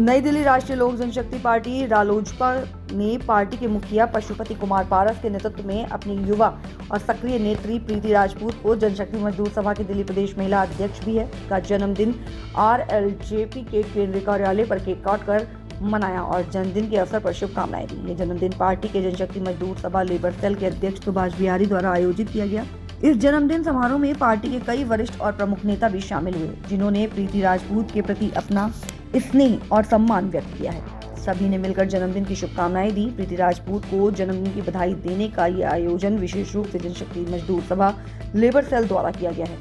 नई दिल्ली राष्ट्रीय लोक जनशक्ति पार्टी रालोजपा ने पार्टी के मुखिया पशुपति कुमार पारस के नेतृत्व में अपनी युवा और सक्रिय नेत्री प्रीति राजपूत को जनशक्ति मजदूर सभा की दिल्ली प्रदेश महिला अध्यक्ष भी है का जन्मदिन RLJP के केंद्रीय कार्यालय पर केक काटकर मनाया और जन्मदिन के अवसर पर शुभकामनाएं दी। ये जन्मदिन पार्टी के जनशक्ति मजदूर सभा लेबर सेल के अध्यक्ष सुभाष बिहारी द्वारा आयोजित किया गया। इस जन्मदिन समारोह में पार्टी के कई वरिष्ठ और प्रमुख नेता भी शामिल हुए, जिन्होंने प्रीति राजपूत के प्रति अपना स्नेह और सम्मान व्यक्त किया है। सभी ने मिलकर जन्मदिन की शुभकामनाएं दी। प्रीति राजपूत को जन्मदिन की बधाई देने का ये आयोजन विशेष रूप से जनशक्ति मजदूर सभा लेबर सेल द्वारा किया गया है।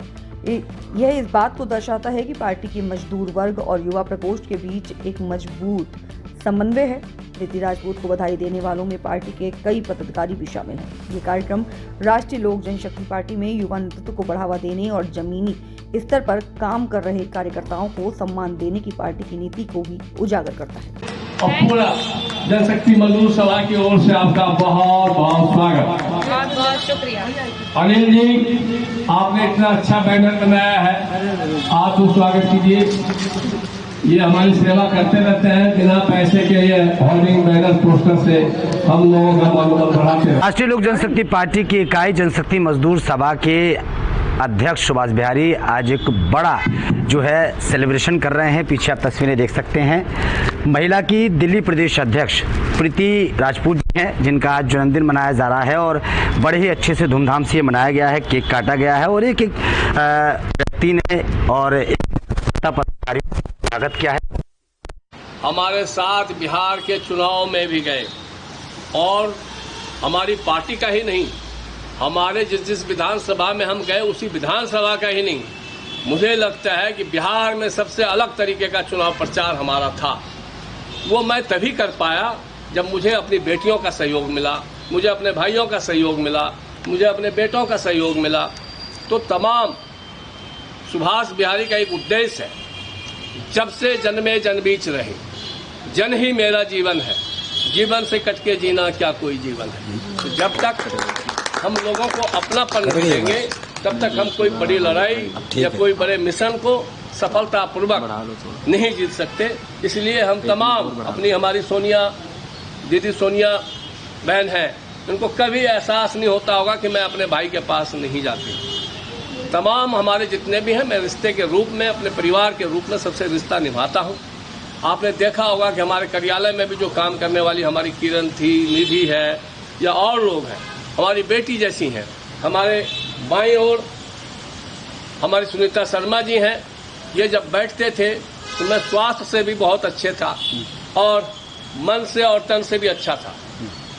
यह इस बात को दर्शाता है कि पार्टी के मजदूर वर्ग और युवा प्रकोष्ठ के बीच एक मजबूत समन्वय है। प्रीति राजपूत को बधाई देने वालों में पार्टी के कई पदाधिकारी भी शामिल हैं। ये कार्यक्रम राष्ट्रीय लोक जनशक्ति पार्टी में युवा नेतृत्व को बढ़ावा देने और जमीनी स्तर पर काम कर रहे कार्यकर्ताओं को सम्मान देने की पार्टी की नीति को भी उजागर करता है। और पूरा जनशक्ति मजदूर सभा की ओर से आपका बहुत बहुत स्वागत। बहुत बहुत शुक्रिया। अनिल जी, आपने इतना अच्छा बैनर बनाया है, आप उस स्वागत कीजिए। ये हमारी सेवा करते रहते हैं, बिना पैसे के ये होर्डिंग बैनर पोस्टर से हम लोगों का मनोबल बढ़ाते हैं। राष्ट्रीय लोक जनशक्ति पार्टी की इकाई जनशक्ति मजदूर सभा के अध्यक्ष सुभाष बिहारी आज एक बड़ा जो है सेलिब्रेशन कर रहे हैं। पीछे आप तस्वीरें देख सकते हैं। महिला की दिल्ली प्रदेश अध्यक्ष प्रीति राजपूत जी हैं, जिनका आज जन्मदिन मनाया जा रहा है और बड़े ही अच्छे से धूमधाम से ये मनाया गया है। केक काटा गया है और एक व्यक्ति ने और पदाधिकारी स्वागत किया है। हमारे साथ बिहार के चुनाव में भी गए और हमारी पार्टी का ही नहीं, हमारे जिस विधानसभा में हम गए उसी विधानसभा का ही नहीं, मुझे लगता है कि बिहार में सबसे अलग तरीके का चुनाव प्रचार हमारा था। वो मैं तभी कर पाया जब मुझे अपनी बेटियों का सहयोग मिला, मुझे अपने भाइयों का सहयोग मिला, मुझे अपने बेटों का सहयोग मिला। तो तमाम सुभाष बिहारी का एक उद्देश्य है, जब से जन्मे जन बीच रहे, जन ही मेरा जीवन है, जीवन से कट के जीना क्या कोई जीवन है। तो जब तक हम लोगों को अपनापन नहीं देंगे, तब तक हम कोई बड़ी लड़ाई या कोई बड़े मिशन को सफलतापूर्वक नहीं जीत सकते। इसलिए हम तमाम हमारी सोनिया दीदी, सोनिया बहन हैं, उनको कभी एहसास नहीं होता होगा कि मैं अपने भाई के पास नहीं जाती। तमाम हमारे जितने भी हैं, मैं रिश्ते के रूप में, अपने परिवार के रूप में सबसे रिश्ता निभाता हूँ। आपने देखा होगा कि हमारे कार्यालय में भी जो काम करने वाली हमारी किरण थी, निधि है या और लोग हैं, हमारी बेटी जैसी हैं। हमारे बाईं ओर हमारी सुनीता शर्मा जी हैं। ये जब बैठते थे तो मैं स्वास्थ्य से भी बहुत अच्छे था और मन से और तन से भी अच्छा था,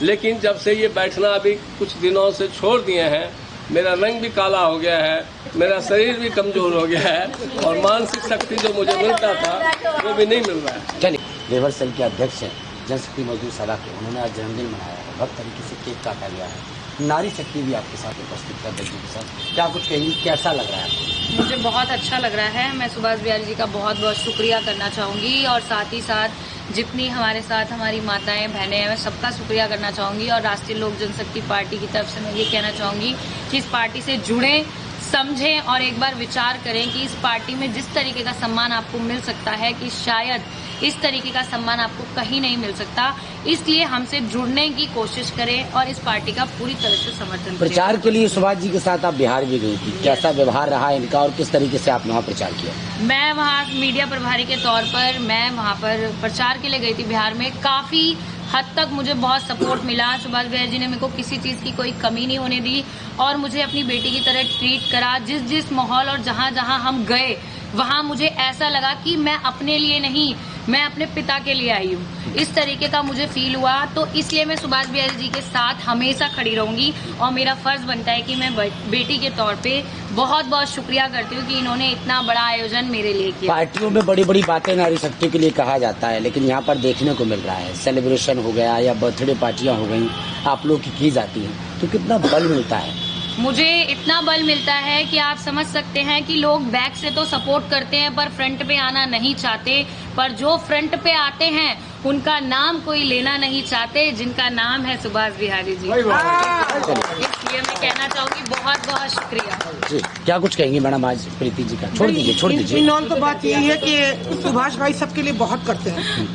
लेकिन जब से ये बैठना अभी कुछ दिनों से छोड़ दिए हैं, मेरा रंग भी काला हो गया है, मेरा शरीर भी कमजोर हो गया है और मानसिक शक्ति जो मुझे मिलता था वो भी नहीं मिल रहा है। चलिए, लेबर सेल के अध्यक्ष हैं जनशक्ति मजदूर सभा के, उन्होंने आज जन्मदिन मनाया है, बहुत तरीके से केक काटा गया है। नारी शक्ति भी आपके साथ उपस्थित है, बच्चों के साथ, क्या कुछ कहेंगी, कैसा लग रहा है? मुझे बहुत अच्छा लग रहा है। मैं सुभाष बिहारी जी का बहुत बहुत शुक्रिया करना चाहूँगी और साथ ही साथ जितनी हमारे साथ हमारी माताएं बहनें हैं, मैं सबका शुक्रिया करना चाहूँगी। और राष्ट्रीय लोक जनशक्ति पार्टी की तरफ से मैं ये कहना चाहूँगी कि इस पार्टी से जुड़ें, समझें और एक बार विचार करें कि इस पार्टी में जिस तरीके का सम्मान आपको मिल सकता है कि शायद इस तरीके का सम्मान आपको कहीं नहीं मिल सकता। इसलिए हमसे जुड़ने की कोशिश करें और इस पार्टी का पूरी तरह से समर्थन करें। प्रचार के लिए सुभाष जी के साथ आप बिहार भी गई थी, कैसा व्यवहार रहा इनका और किस तरीके से आपने वहाँ प्रचार किया? मैं वहाँ मीडिया प्रभारी के तौर पर मैं वहाँ पर प्रचार के लिए गई थी बिहार में। काफ़ी हद तक मुझे बहुत सपोर्ट मिला। सुभाष बिहारी जी ने मेरे को किसी चीज़ की कोई कमी नहीं होने दी और मुझे अपनी बेटी की तरह ट्रीट करा। जिस माहौल और जहाँ जहाँ हम गए वहाँ मुझे ऐसा लगा कि मैं अपने लिए नहीं, मैं अपने पिता के लिए आई हूँ, इस तरीके का मुझे फील हुआ। तो इसलिए मैं सुभाष बिहारी जी के साथ हमेशा खड़ी रहूंगी और मेरा फर्ज बनता है कि मैं बेटी के तौर पे बहुत बहुत शुक्रिया करती हूँ कि इन्होंने इतना बड़ा आयोजन मेरे लिए किया। पार्टियों में बड़ी बड़ी बातें नारी शक्ति के लिए कहा जाता है, लेकिन यहाँ पर देखने को मिल रहा है सेलिब्रेशन हो गया या बर्थडे पार्टियाँ हो गई, आप लोग की जाती हैं, तो कितना बल मिलता है? मुझे इतना बल मिलता है कि आप समझ सकते हैं कि लोग बैक से तो सपोर्ट करते हैं पर फ्रंट पे आना नहीं चाहते। पर जो फ्रंट पे आते हैं उनका नाम कोई लेना नहीं चाहते, जिनका नाम है सुभाष बिहारी जी। इसलिए मैं कहना चाहूंगी बहुत बहुत शुक्रिया जी। क्या कुछ कहेंगे मैडम आज प्रीति जी का? छोड़ दीजिए। इन तो बात यही है कि सुभाष भाई सबके लिए बहुत करते हैं,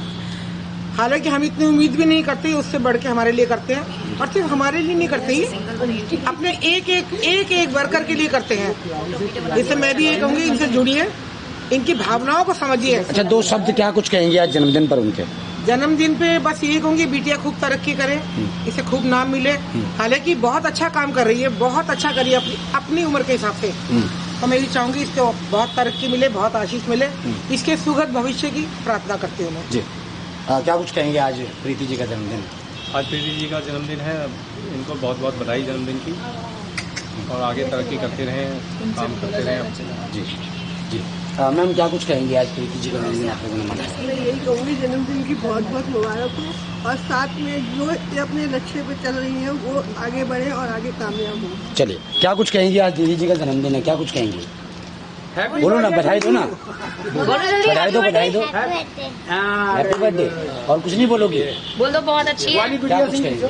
हालांकि हम इतनी उम्मीद भी नहीं करते, उससे बढ़ के हमारे लिए करते हैं। और सिर्फ हमारे लिए नहीं करते ही, अपने एक वर्कर के लिए करते हैं। इससे मैं भी ये कहूँगी, इनसे जुड़िए, इनकी भावनाओं को समझिए। अच्छा, 2 शब्द क्या कुछ कहेंगे आज जन्मदिन पर उनके? जन्मदिन पे बस ये कहूँगी, बिटिया खूब तरक्की करे, इसे खूब नाम मिले। हालांकि बहुत अच्छा काम कर रही है, बहुत अच्छा करी है अपनी उम्र के हिसाब से। तो मैं यही चाहूंगी इसको बहुत तरक्की मिले, बहुत आशीष मिले, इसके सुखद भविष्य की प्रार्थना करती हूँ मैं। जी। क्या कुछ कहेंगे आज प्रीति जी का जन्मदिन? आज प्रीति जी का जन्मदिन है, इनको बहुत बहुत बधाई जन्मदिन की, और आगे तरक्की करते रहें, काम करते रहें। जी जी। मैम क्या कुछ कहेंगे आज प्रीति जी का जन्मदिन आप लोगों ने मनाया? मैं यही कहूँगी, जन्मदिन की बहुत बहुत मुबारक हो, और साथ में जो ये अपने लक्ष्य पे चल रही हैं वो आगे बढ़े और आगे कामयाब हो। चलिए, क्या कुछ कहेंगे आज दीदी जी का जन्मदिन है, क्या कुछ कहेंगे? बोलो ना, बधाई दो ना, बधाई दो। Happy birthday. और कुछ नहीं बोलोगे? बोल दो बहुत अच्छी है। क्या कुछ कहेंगे?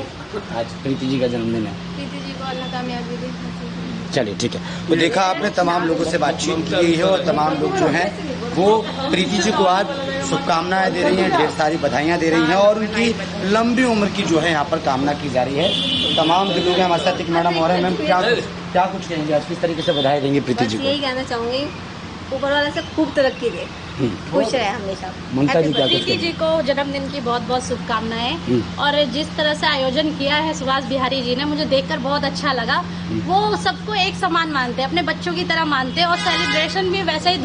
आज प्रीति जी का जन्मदिन है। प्रीति जी को अल्लाह कामयाबी दे। चलिए ठीक है। तो देखा आपने, तमाम लोगों से बातचीत की है और तमाम लोग जो हैं वो प्रीति जी को आज शुभकामनाएं दे रही हैं, ढेर सारी बधाइयां दे रही हैं, और उनकी लंबी उम्र की जो है यहाँ पर कामना की जा रही है। तमाम जो लोग हैं हमारे साथ, एक मैडम और है। मैम क्या कुछ कहेंगे आज, किस तरीके से बधाई देंगे प्रीति जी को? यही कहना चाहूंगी, ऊपर वाला से खूब तरक्की दे, खुश रहे हमेशा। ममता जी क्या कुछ प्रीति जी को जन्मदिन की बहुत बहुत शुभकामनाएं। और जिस तरह से आयोजन किया है सुभाष बिहारी जी ने, मुझे देखकर बहुत अच्छा लगा। वो सबको एक समान मानते हैं, अपने बच्चों की तरह मानते हैं, और सेलिब्रेशन भी वैसे ही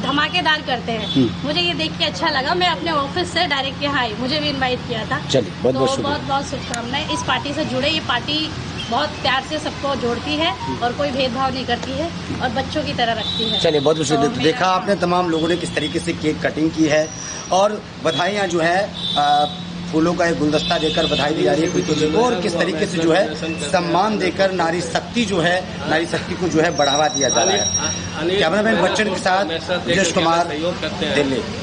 धमाकेदार करते हैं। मुझे ये देख के अच्छा लगा। मैं अपने ऑफिस से डायरेक्ट यहाँ आई, मुझे भी इन्वाइट किया था। चलिए, बहुत बहुत शुभकामनाएं। इस पार्टी से जुड़े, ये पार्टी बहुत प्यार से सबको जोड़ती है और कोई भेदभाव नहीं करती है और बच्चों की तरह रखती है। चलिए, बहुत शुक्रिया। तो देखा आपने, तमाम लोगों ने किस तरीके से केक कटिंग की है, और बधाइयाँ जो है फूलों का एक गुलदस्ता देकर बधाई दी जा रही है प्रीति जी को, और किस तरीके से जो है सम्मान देकर नारी शक्ति को जो है बढ़ावा दिया जा रहा है। कैमरामैन बच्चन के साथ जश कुमार, दिल्ली।